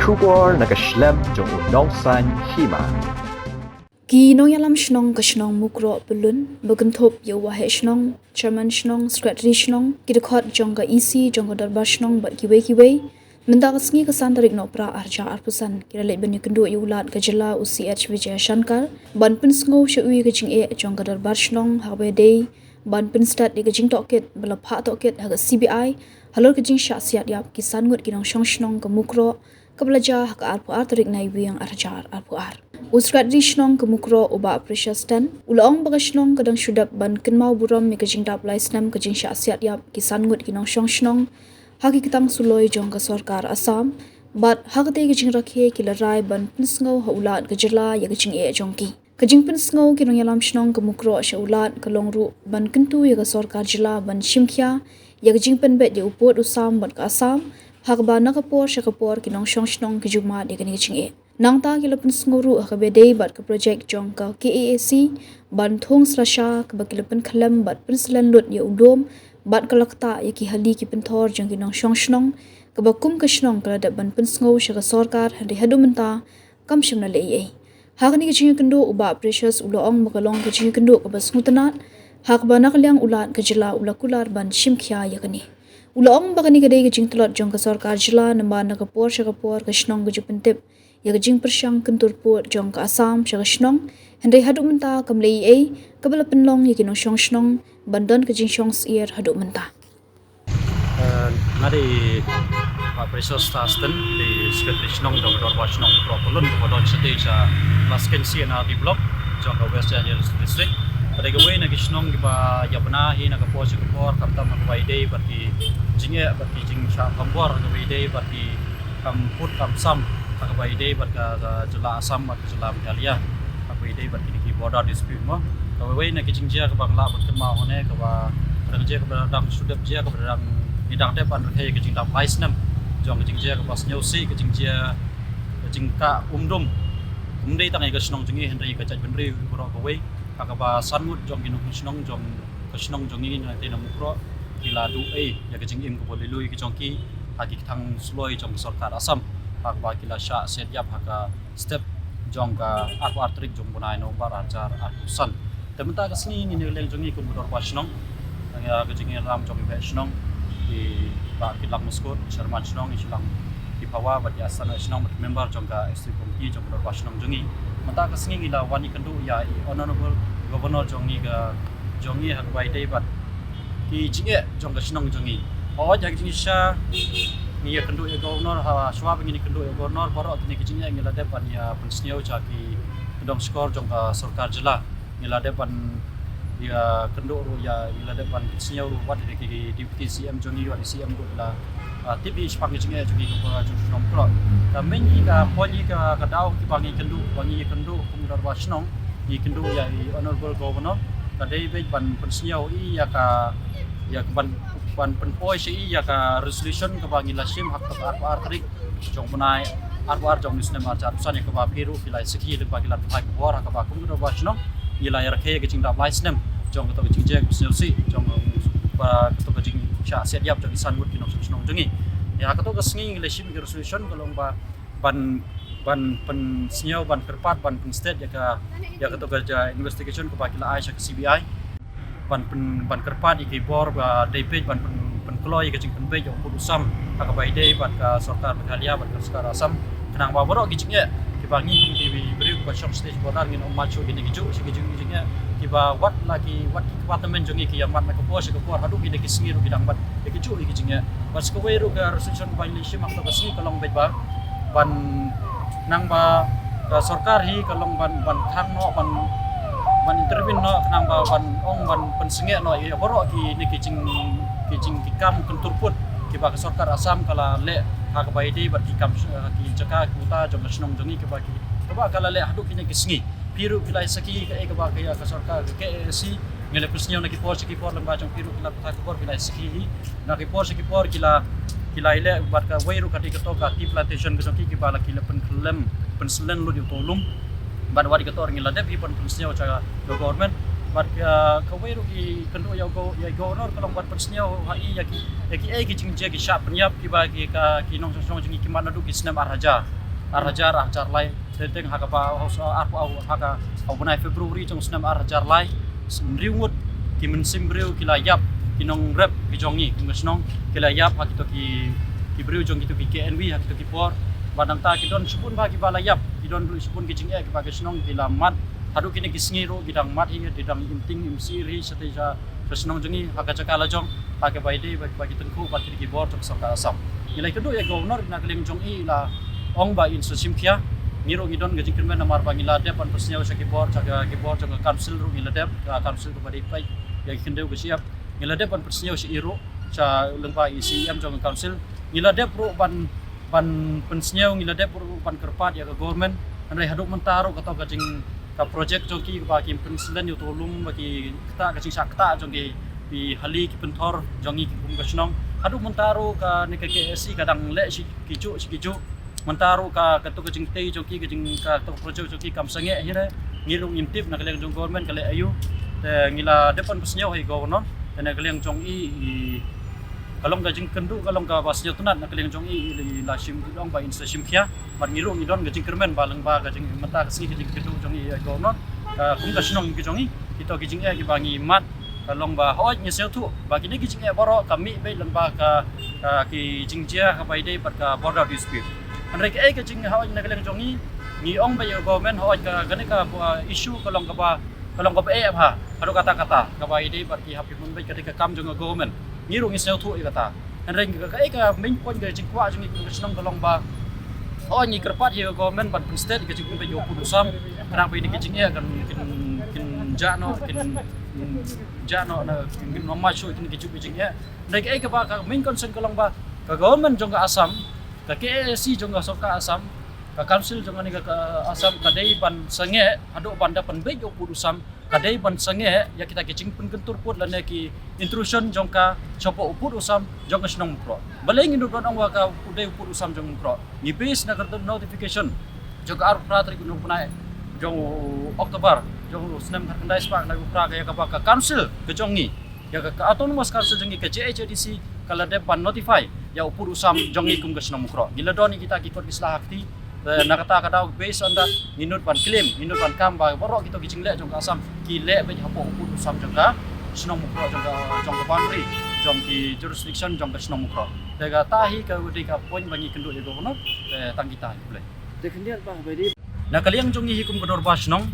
Shubor nakaslem jong unong san hima. Ki nong yalam shnong ka shnong mukro bulun bagunthop yawa he shnong chairman shnong secretary shnong kidekhot jongga EC jongga darbar shnong bat kiwe menda kasngi ka sandarik no pra arja arpusan kirale benu kendo yulat ka jela UCH Vijay Shankar ban pin sngo shui ka jing e jongga darbar shnong hawe day ban pin stat di ka jing toket bala pha toket ha CBI halor ka jing sha siat yap ki sangut ki nong shong shnong ka mukro kablaja hak arpu tarik nai wiang arjar arpu ar Usrat Rishnong kemukro uba precious ten ulong bagashnong kadang shudap ban kenmau buram mi kajing dap laisnam kajing syasiat yap kisan ngut kinong shong shnong haki kitang suloi jong ka sarkar Assam bat hakate kajing rakhe kilarai ban pinsngo haulat kajela ya kajing e jongki kajing pinsngo kinong yalam shnong kemukro shaulat kalongru ban kentu ya ka sarkar jila ban shimkhya ya kajing penbet ya upot usam ban ka Assam hak ba nakapor syakapor kinong shong shnong kajuma ya kajing e Nangta kilapun senguru akabedei bat ke projek jong ka KAAC ban thong srasha ke bakilapun khalam bat prinselan lut ya udom bat kalakta ya ki hali ki penthor jong kinong shong shnong ke bakum ke shnong kala dat ban pensngo syaka sarkar hari hadu menta kam shimna le ei hakni ke jinga kendo uba precious uloong makalong ke jinga kendo ke basngutanat hak banak liang ulat ke jela ulakular ban shimkhya ya kani uloong bakani ke dei ke jing tlot jong ka sarkar jela namba nakapor syakapor ke shnong ke jupentip ya jing persyang kenturput jong ka Assam syagashnong hendai haduk menta kamlei ei kabala penlong ya kinong shong shnong bandan ka jing shong sier haduk menta nari Pak Precious Tasten di Secretary Shnong dong dor Shnong Propolun bodon sete sa Lasken Siena di blok jong ka West Angeles District pada gawe na Shnong ba ya benahi na ka pos ka por kamtam na waide bati jinge bati jing sha kambor ka waide bati kamput kamsam akabai day bat ka jela Assam bat jela Meghalaya akabai day bat ki border dispute mo kabai na kijing jia ka bangla bat kema hone ka ba rang jia ka dang sudap jia ka dang nidang te pan the kijing dam laisnam jong kijing jia ka bas nyusi kijing jia kijing ka umdei tangai ka snong jingi hendai ka chat benri bro kabai akaba sanmut jong kinong snong jong ka snong jongi na te na mukro kila du ya kijing im ko bolelui ki jongki haki thang sloi jong sarkar Assam hak bakila sya setiap haka step jong ka arpu artrik jong bunai no bar ajar arpusan tementa kasni ni neleng jongi ku motor pasnong ya kejingi ram jong be snong di ba kilang muskut sherman snong isilang di pawa bat asana snong member jong ka ST komiti jong motor pasnong jongi menta kasni ngila wani kendu ya honorable governor jongi ga jongi hak bai dei bat ki jinge jong ka snong jongi ja jingi sya ni ya kendu ya governor ha swab ngini kendu ya governor borok ni kijingnya ngila depan ya pensniau jaki kedong skor jong ka sarkar jela ngila depan ya kendu ya ngila depan pensniau wat di deputy CM jongi wa CM go la tipi spang kijingnya jongi ko jong nom pro kami ni ka poli ka kadau ki bangi kendu kumudar wasnong ni kendu ya honorable governor kadai be ban pensniau I ya ban penpoi si ya ka resolution ke bangi lasim hak ke artrik jong punai arwar jong nisne marcha tusan ya ke ba piru kilai seki le ba kilat hai bor ka ba kum do basno ila ya rakhe ke jingda laisnem jong to ke jingjek si jong ba to ke jing sha set yap jong isan mut kinok snong jongi ya ka to ke sngi lasim ke resolution kalong ba ban pen sniau ban kerpat ban pen state ya ka to ke investigation ke ba kila ai ke CBI ban kerpat iki bor ba depej ban kloi ke jing penbej jong pudusam akabai dei bat ka sarkar Meghalaya bat ka sarkar Assam kenang ba borok gijingnya kibangi komiti beri ba shop stage bodar ngin macho gini giju gijingnya kiba wat department jongi ki yamat na ko pos ko por hadu gide kisingiru bidang bat giju gijingnya bas ko weru ga resolution violation mak to kasni kalong bej ba ban nang ba sarkar hi kalong ban thang no ban intervene no kenang ba ban pensenge no ya borok ki ni kijing kikam kenturput ki ba sarkar Assam kala le hak bai dei bat kikam ki jaka kuta jong snong jongi ki ba kala le hadu kini kisngi piru kilai saki ka ba ka sarkar KAC ngele pusnyo na ki por lamba jong piru kila ta por kilai saki na ki por kila ile bat ka weiru ka diketo ka ti plantation ki ba la kila penselen lu di tolum ban wadi ketor ngila dep ipon pensnyo cha government bat ka weiru ki kendu ya governor kalong bat pensnyo hai ya ki ki jing je ki sharp penyap ki ba ki nong song jing ki mana du ki snam arhajar lai tenteng haka ba haka bunai Februari jong snam arhajar lai riungut ki mensim breu ki layap ki nong rep ki jongi ki nong ki layap hak to ki breu jong ki KNW hak to ki por badang ta ki don supun ba ki balayap ki don supun ki jing ki ba ki snong ki lamat hadu kini ki sngiru ki dang mat hi dang imting imsiri sateja Presnong jengi haka cakala jong haka baide bagi tengku bagi ki bor jong saka asam nilai kedua ya governor na keleng jong i la ong ba in simkia ngiro ngidon gajing kirmen namar bangila dep an persnya usaki bor jaga ki bor jong council ru ngila dep council ko bade pai ya kendeu ke siap ngila dep an persnya usi iro cha lengpa ICM jong council ngila dep ru ban pensnya ngila dep ru ban kerpat ya ke government andai haduk mentaro kata gajing ka project jongki ba ki pensilan yo tolong bagi kita kacing sakta jongki di hali ki pentor jongi ki kum kasnong hadu mentaro ka ne ka KSC kadang le si kiju mentaro ka katu kacing tei jongki kacing ka to project jongki kam sange hire ngilung intip na kaleng jong government kale ayu ngila depan pesnyo hai governor na kaleng jong i kalong gajing kendu kalong ka basnya tunat na kaleng jong i la sim dong ba insta sim khia mar ngiru ngidon gajing kermen balang ba gajing mata kasi gajing kedu jong i governor kum kasnong ki jong i kita gajing ki bangi mat kalong ba hoj nyesel tu bagi ni gajing boro kami be lang ba ka ki jingjia ka bai dei pat ka border dispute andre ke gajing hoj na kaleng jong i ni ong ba yo government hoj ka gane ka issue kalong ka ba ha adu kata-kata ka bai dei pat ki happy mun be ketika kam jong government ngirung isel tu kata andreng ka main point ga jingkwa jing ku senang kolong ba ni kerpat ye government ban state ga jing pe yo pu sam karang pe ni jing ya kan kin jano na kin mama show kin ki jing ya andreng ka ba ka main concern kolong ba ka government jong ka asam ka KSC jong ka soka asam ka council jong ni ka asam ka dei ban sange adu banda pan be yo pu sam kadai ban sange ya kita kecing pun kentur put lan ki intrusion jongka chopo uput usam jong snong pro baleng indu don angwa ka udai uput usam jong pro ni base na kartu notification jong ar pratri gunung punai jong Oktober jong snam kandai spak na upra ka ka council ke jongi ya ka autonomous council jongi ke JHDC kala de ban notify ya uput usam jongi kum ke snong pro gila don kita kikot islah akti nakata kadau based on that minut ban claim minut ban kam ba borok kita gijing le jong asam ki le be hapo uput usam jong ka snong mukro jong ka boundary jong ki jurisdiction jong ka snong mukro daga tahi ka udi ka point bangi kenduk ya governor tang kita boleh de kendian ba badi na kaliang jong hi kum kodor ba snong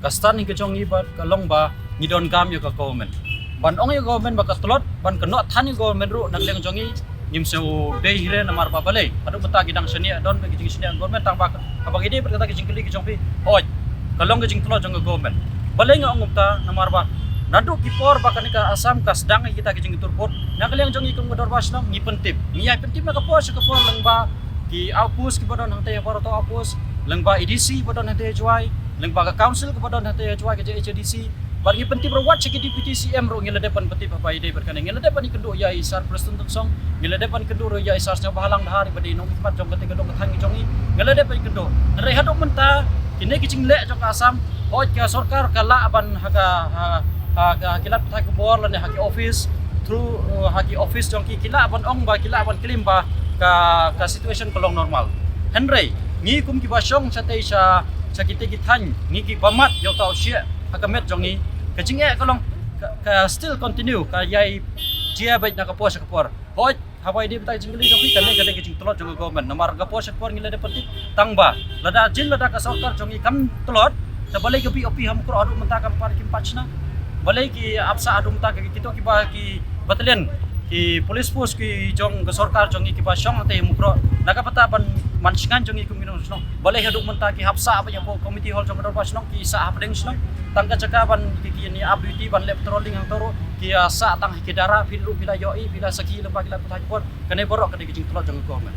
kastan ni ke jong hi ba kalong ba ngidon kam yo ka government ban ong yo government ba ka tlot ban kenok than yo government ru nak leng jong hi nim seu dei hire namar ba balai adu beta gidang senia don bagi jing senia government tang ba abang ide berkata ke jingkeli ke jongpi hoj kalong ke jing tlo jong government balai nga ongupta namar ba nadu kipor ba kanika asam kasdang kita ke jing turpot na kaliang jong ikum godor basnong ni pentip ni ai pentip na kapor lang ba ki apus ki bodon hang te boro to apus lang ba EDC bodon hang te juai lang ba ka council ko bodon hang te juai ke JHDC bagi penting berwat cek deputy CM ro ngila depan peti apa ide berkane ngila depan ikendu ya isar presiden song ngila depan kendu ro ya isar nya bahalang dahari bade no hikmat jong ketika dong thangi jongi ngila depan ikendu re hadok menta kini kicing le jong asam hoj ka sarkar kala ban haga kilat pathai ko bor lan haki office through haki office jong ki kila ban ong ba kila ban klim ba ka situation kolong normal henry ngi kum ki basong sa tei sa kita githan ngi ki bamat yo tau sia hakamet jongi kacing kalong ka still continue ka yai dia baik nak kapos kapor hoj hawai dia betai jingli jongi kane kade kacing telot jong government namar kapos kapor ngila de peti tangba lada jin lada ka sarkar jongi kam telot ta balai ke opi ham kro adu menta kam par kim pachna balai ki apsa adu menta ki kito ki ba ki battalion ki police post ki jong ka sarkar jongi ki ba syong te mukro nakapata ban mansingan jongi kuminong snong balai haduk menta ki hapsa apa yang committee hall jong dor snong ki sa hapdeng snong tangka cakapan ki ni abuti ban lep trolling hang toro ki sa tang hikidara pilu pila yoi pila saki lemba kila putai pon kane borok kade kijing telot jong government